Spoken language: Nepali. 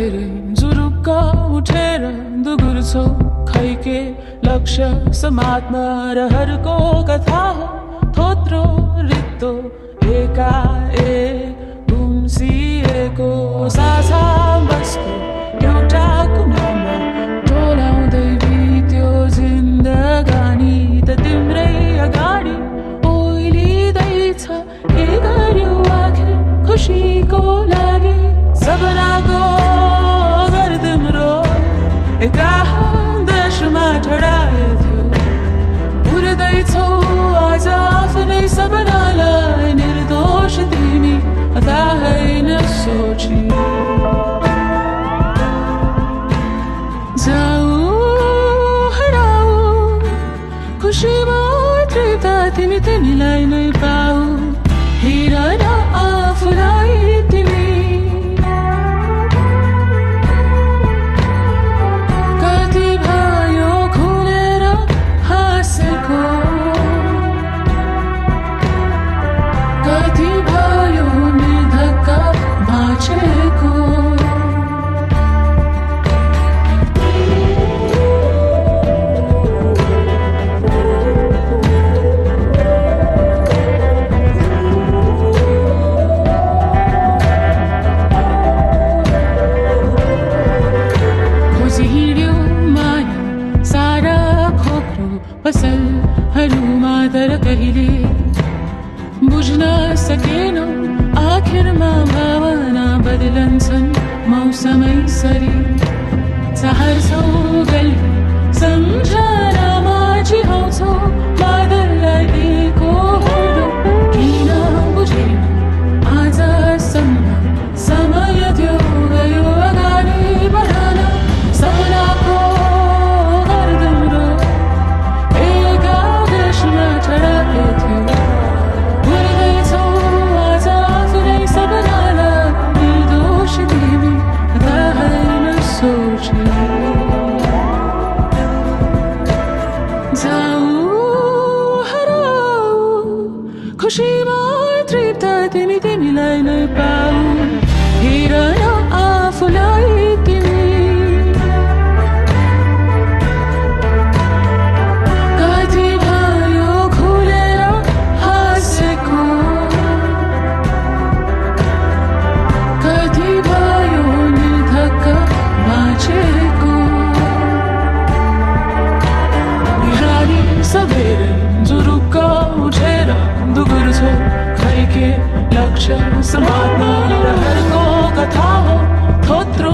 सबेरे जुरुक्क उठेर दुगुर्छौ खैके लक्ष्य समात्न रहरको कथा हो थोत्रो रित्तो एकाएक गुम्सिएको साझा वस्तु एउटा कुनामा टोलाउँदै बित्यो जिन्दगानी त तिम्रै अगाडि ओइलिँदैछ के गर्यो आखिर खुसीको लागि सपनाको घर तिम्रो एकाह देशमा ठडाएको थियो उड्दैछौ आज आफ्नै सपनालाई निर्दोष तिमी थाहै नसोची जाऊ हराऊ खुसीमा तृप्त तिमीलाई नै पाऊ हेर न आफूलाई तिमी कति भयो खुलेर हाँसेको कति भयो निर्धक्क बाँचेको पसलहरूमा तर कहिले बुझ्न सकेनौ आखिरमा भावना बदलन्छन् मौसमै सरी चाहन्छौ गल्ली सम्झनामा चिहाउँछौ बादललाई एको किन बुझेन आजसम्म समय त्यो गयो अगाडि बढान सपनाको खुसीमा तृप्त तिमीलाई नै पाऊ हेर न आफूलाई तिमी कति भयो खुलेर हाँसेको कति भयो निर्धक्क बाँचेको बिहानी सबेरे जुरुक्क उठेर दुगुर्छौ खैके लक्ष्य समात्न रहरको कथा हो थोत्रो